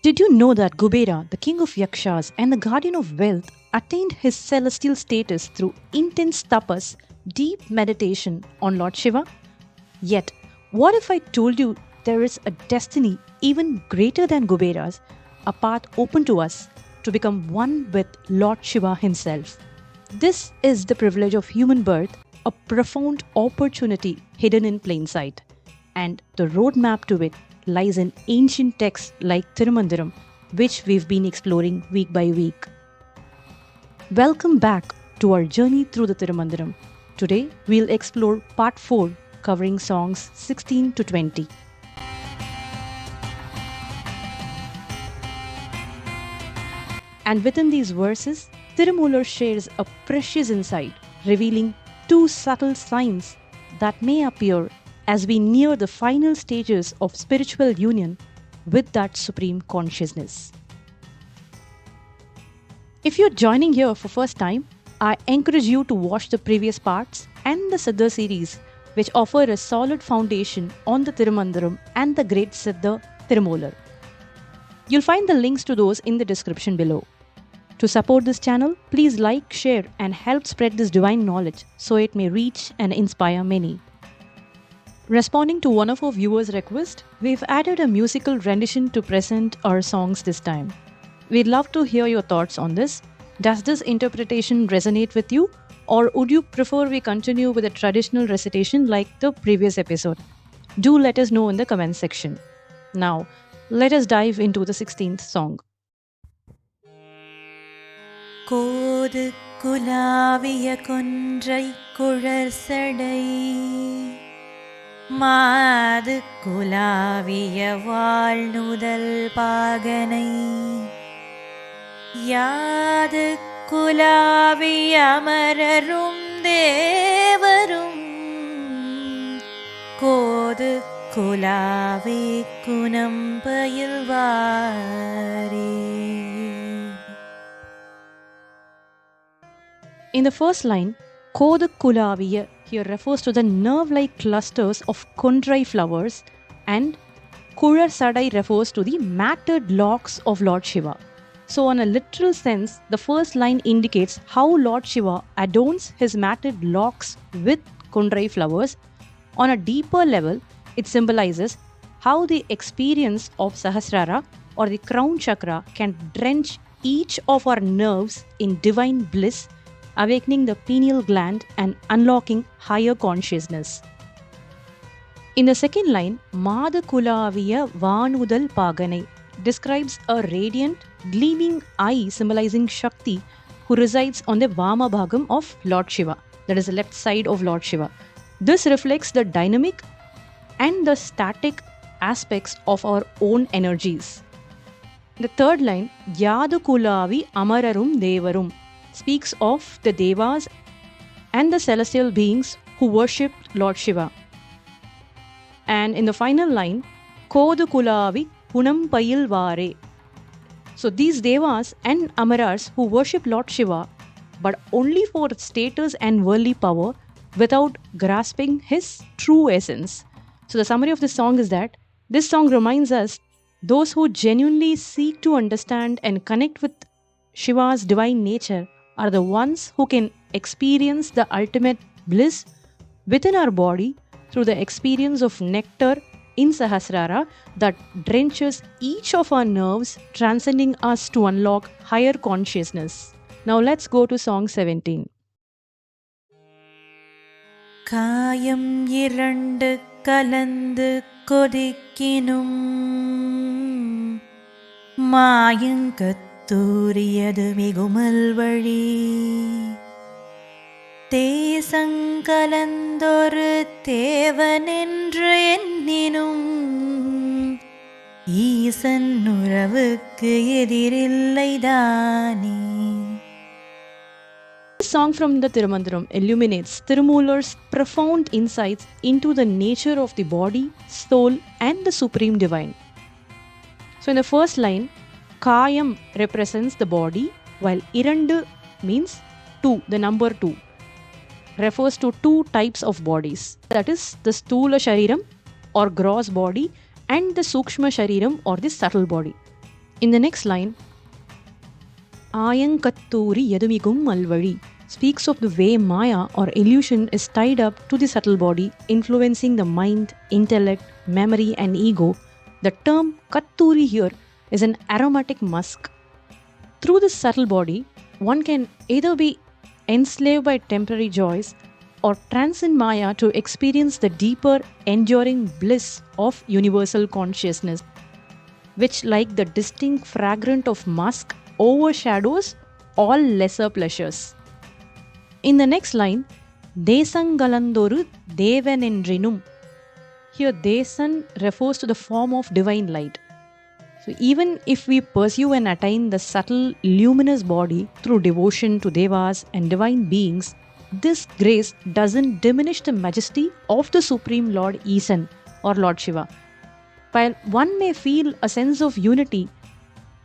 Did you know that Kubera, the king of Yakshas and the guardian of wealth, attained his celestial status through intense tapas, deep meditation on Lord Shiva? Yet, what if I told you there is a destiny even greater than Kubera's, a path open to us to become one with Lord Shiva himself? This is the privilege of human birth, a profound opportunity hidden in plain sight. And the roadmap to it lies in ancient texts like Thirumandiram, which we've been exploring week by week. Welcome back to our journey through the Tirumandiram. Today, we'll explore Part 4, covering songs 16 to 20. And within these verses, Thirumoolar shares a precious insight, revealing two subtle signs that may appear as we near the final stages of spiritual union with that supreme consciousness. If you're joining here for first time, I encourage you to watch the previous parts and the Siddhar series, which offer a solid foundation on the Tirumandiram and the great Siddhar Thirumoolar. You'll find the links to those in the description below. To support this channel, please like, share and help spread this divine knowledge so it may reach and inspire many. Responding to one of our viewers' requests, we've added a musical rendition to present our songs this time. We'd love to hear your thoughts on this. Does this interpretation resonate with you, or would you prefer we continue with a traditional recitation like the previous episode? Do let us know in the comments section. Now, let us dive into the 16th song. கோது குலாவிய கொன்றை குழற்சடை மாது குலாவிய வாழ்நுதல் பாகனை யாது குலாவிய அமரரும் தேவரும் கோது குலாவி குணம் பயில்வாரே. In the first line, Kodu Kulaviya here refers to the nerve-like clusters of kondrai flowers, and Kular Sadai refers to the matted locks of Lord Shiva. So on a literal sense, the first line indicates how Lord Shiva adorns his matted locks with kondrai flowers. On a deeper level, it symbolizes how the experience of Sahasrara or the crown chakra can drench each of our nerves in divine bliss, awakening the pineal gland and unlocking higher consciousness. In the second line, Mada Kulaviya Vanudal Paganai describes a radiant, gleaming eye symbolizing Shakti who resides on the Vama Bhagam of Lord Shiva, that is the left side of Lord Shiva. This reflects the dynamic and the static aspects of our own energies. The third line, Yadu Kulavi Amararum Devarum, speaks of the Devas and the celestial beings who worship Lord Shiva. And in the final line, Kodu Kulavi Punam Payilvare. So these Devas and Amaras who worship Lord Shiva, but only for status and worldly power without grasping his true essence. So the summary of this song is that this song reminds us those who genuinely seek to understand and connect with Shiva's divine nature are the ones who can experience the ultimate bliss within our body through the experience of nectar in Sahasrara that drenches each of our nerves, transcending us to unlock higher consciousness. Now let's go to song 17. காயம் இரண்டு கலந்து கொதிக்கினும் மாயங்கத்தூரியது மிகுமல் வழி தேசங்கலந்தொரு தேவனென்று எண்ணினும் ஈசன் உறவுக்கு எதிரில்லைதானே. This song from the Tirumandiram illuminates Thirumoolar's profound insights into the nature of the body, soul and the supreme divine. So in the first line, Kayam represents the body, while Irandu means 2, the number 2, refers to two types of bodies. That is the Stula Shariram or gross body and the Sukshma Shariram or the subtle body. In the next line, Ayankatturi Yadumigum Alvadi speaks of the way Maya or illusion is tied up to the subtle body, influencing the mind, intellect, memory, and ego. The term Katturi here is an aromatic musk. Through this subtle body, one can either be enslaved by temporary joys or transcend Maya to experience the deeper, enduring bliss of universal consciousness, which, like the distinct fragrance of musk, overshadows all lesser pleasures. In the next line, Desangalandoru Devanendrinum. Here, Desan refers to the form of divine light. So, even if we pursue and attain the subtle, luminous body through devotion to devas and divine beings, this grace doesn't diminish the majesty of the Supreme Lord Isan or Lord Shiva. While one may feel a sense of unity,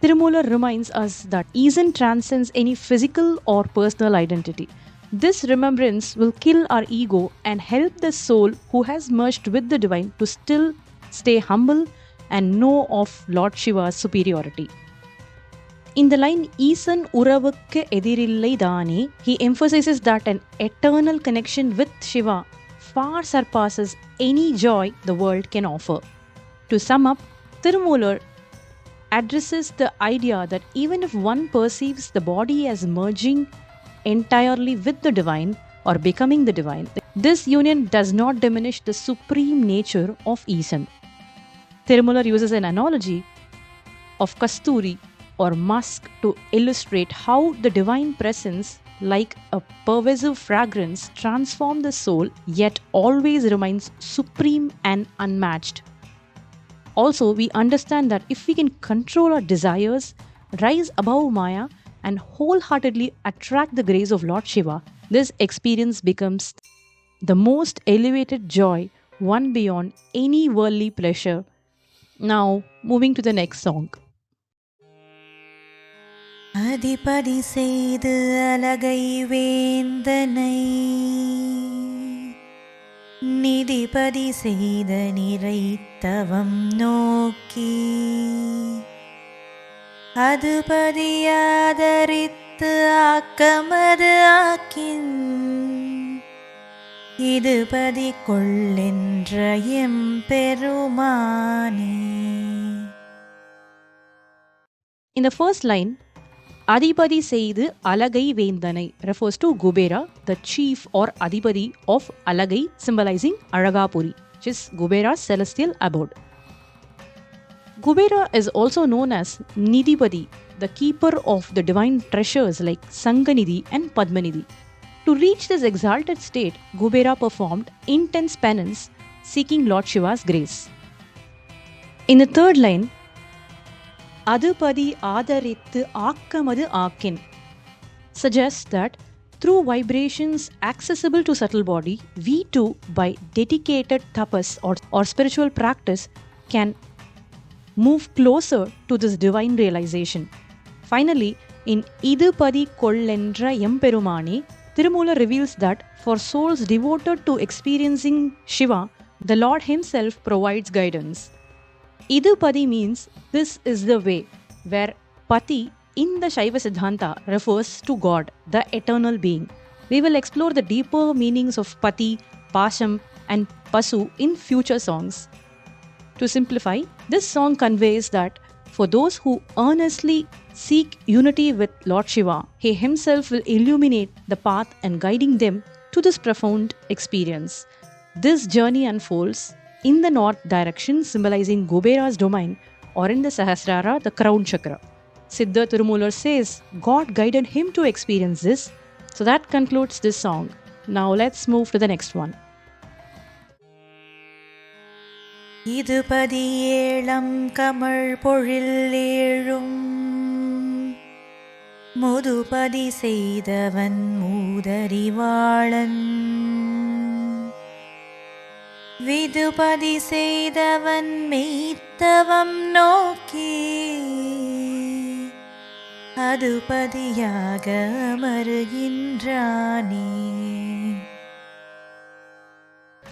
Thirumoolar reminds us that Isan transcends any physical or personal identity. This remembrance will kill our ego and help the soul who has merged with the divine to still stay humble and know of Lord Shiva's superiority. In the line Isan Uravukku Edirillai Dane, he emphasizes that an eternal connection with Shiva far surpasses any joy the world can offer. To sum up, Thirumoolar addresses the idea that even if one perceives the body as merging entirely with the divine or becoming the divine, this union does not diminish the supreme nature of Isan. Thirumoolar uses an analogy of kasturi or musk to illustrate how the divine presence, like a pervasive fragrance, transforms the soul yet always remains supreme and unmatched. Also, we understand that if we can control our desires, rise above Maya, and wholeheartedly attract the grace of Lord Shiva, this experience becomes the most elevated joy, one beyond any worldly pleasure. Now, moving to the next song. அதிபதி செய்து அலகை வேந்தனை நிதிபதி செய்த நிறைத்தவம் நோக்கி அதுபதி ஆதரித்து ஆக்கமது ஆக்கின் இதுபதி கொள்ளென்ற எம்பெருமானே. In the first line, Adipadi Seidu Alagai Vendanai refers to Kubera, the chief or Adipadi of Alagai, symbolizing Aragapuri, which is Kubera's celestial abode. Kubera is also known as Nidhipadi, the keeper of the divine treasures like Sanganidhi and Padmanidhi. To reach this exalted state, Kubera performed intense penance, seeking Lord Shiva's grace. In the third line, Adupadi Adarithu Akkamadu Akin suggests that through vibrations accessible to subtle body, we too, by dedicated tapas or spiritual practice, can move closer to this divine realization. Finally, in Idupadi Kollendra Emperumane, Thirumoolar reveals that for souls devoted to experiencing Shiva, the Lord Himself provides guidance. Idupadi means this is the way, where Pati in the Shaiva Siddhanta refers to God, the eternal being. We will explore the deeper meanings of Pati, Pasham, and Pasu in future songs. To simplify, this song conveys that for those who earnestly seek unity with Lord Shiva, He Himself will illuminate the path and guiding them to this profound experience. This journey unfolds in the north direction, symbolizing Kubera's domain, or in the Sahasrara, the crown chakra. Siddhar Thirumoolar says God guided him to experience this. So that concludes this song. Now let's move to the next one. இதுபதி ஏழம் கமழ் பொழில் ஏழும் முதுபதி செய்தவன் மூதறிவாளன் விதுபதி செய்தவன் மெய்த்தவம் நோக்கி அதுபதியாக அமருகின்றானே.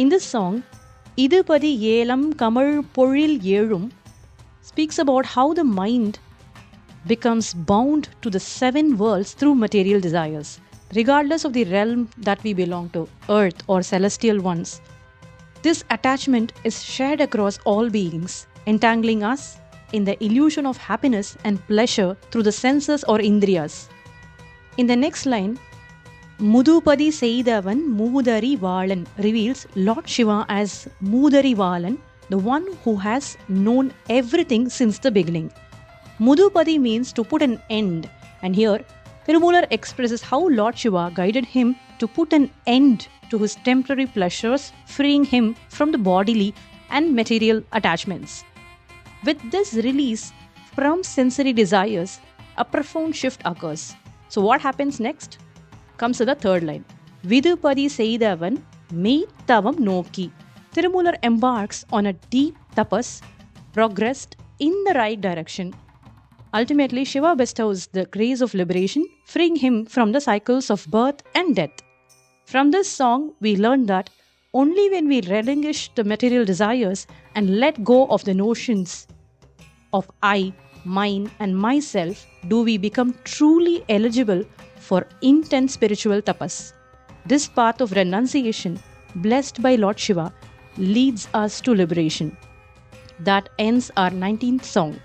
In this song, Idupadi Yelam Kamal Poril Yerum speaks about how the mind becomes bound to the 7 worlds through material desires, regardless of the realm that we belong to, earth or celestial ones. This attachment is shared across all beings, entangling us in the illusion of happiness and pleasure through the senses or indriyas. In the next line, Mudupadi Seidavan Moodari Valan reveals Lord Shiva as Moodari Valan, the one who has known everything since the beginning. Mudupadi means to put an end, and here Thirumoolar expresses how Lord Shiva guided him to put an end to his temporary pleasures, freeing him from the bodily and material attachments. With this release from sensory desires, a profound shift occurs. So what happens next? Comes to the third line. Vidupadi Seidavan Me Tavam Noki. Thirumoolar embarks on a deep tapas, progressed in the right direction. Ultimately, Shiva bestows the grace of liberation, freeing him from the cycles of birth and death. From this song, we learn that only when we relinquish the material desires and let go of the notions of I, mine, and myself do we become truly eligible for intense spiritual tapas. This path of renunciation, blessed by Lord Shiva, leads us to liberation. That ends our 19th song.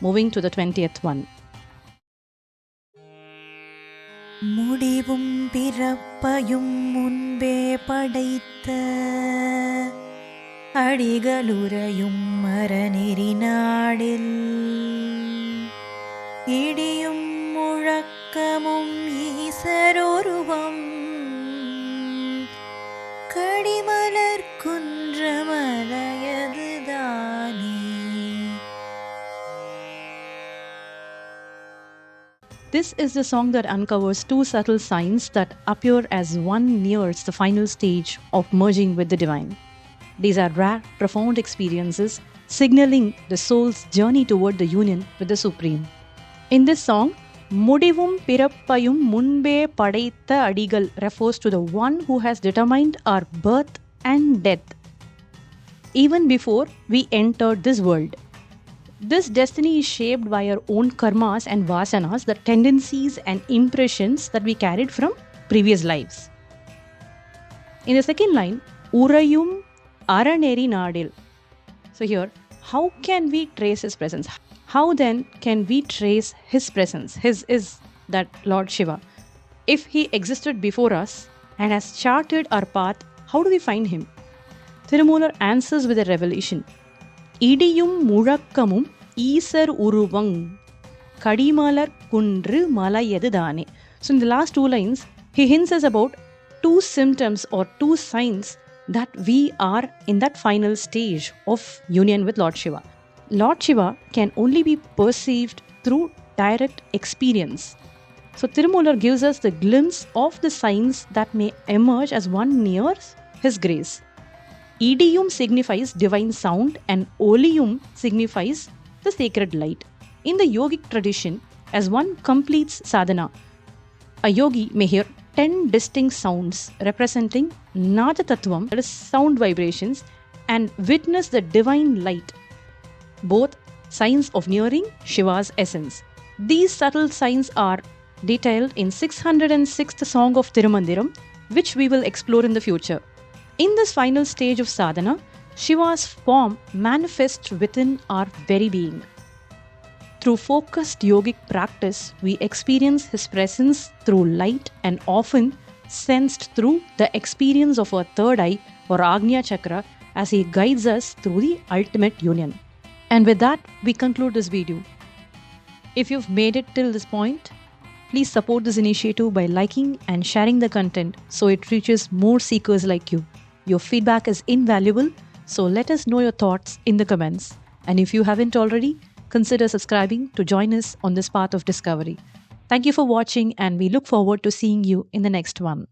Moving to the 20th one. முடிவும் பிறப்பையும் முன்பே படைத்த அடிகளுரையும் மரநெறி நாடில் இடியும் முழக்கமும் ஈசருருவம் கடிமலர் குன்றமலையதுதானே. This is the song that uncovers 2 subtle signs that appear as one nears the final stage of merging with the divine. These are rare, profound experiences signaling the soul's journey toward the union with the Supreme. In this song, Mudivum Pirappayum Munbe Padaitha Adigal refers to the one who has determined our birth and death even before we entered this world. This destiny is shaped by our own karmas and vasanas, the tendencies and impressions that we carried from previous lives. In the second line, Urayum Araneri Nadil. So here, how can we trace his presence? How then can we trace his presence? His is that Lord Shiva. If he existed before us and has charted our path, how do we find him? Thirumoolar answers with a revelation. Idiyum Murakkamum Isar Uruvang Kadimalar Kundru Malayadane. So in the last 2 lines, he hints us about 2 symptoms or 2 signs that we are in that final stage of union with Lord Shiva. Lord Shiva can only be perceived through direct experience. So Thirumoolar gives us the glimpse of the signs that may emerge as one nears his grace. Idiyum signifies divine sound and Oliyum signifies the sacred light. In the yogic tradition, as one completes sadhana, a yogi may hear 10 distinct sounds representing Nada Tattvam, that is sound vibrations, and witness the divine light, both signs of nearing Shiva's essence. These subtle signs are detailed in 606th song of Tirumandiram, which we will explore in the future. In this final stage of sadhana, Shiva's form manifests within our very being. Through focused yogic practice, we experience his presence through light and often sensed through the experience of our third eye or Agnya Chakra as he guides us through the ultimate union. And with that, we conclude this video. If you've made it till this point, please support this initiative by liking and sharing the content so it reaches more seekers like you. Your feedback is invaluable, so let us know your thoughts in the comments. And if you haven't already, consider subscribing to join us on this path of discovery. Thank you for watching, and we look forward to seeing you in the next one.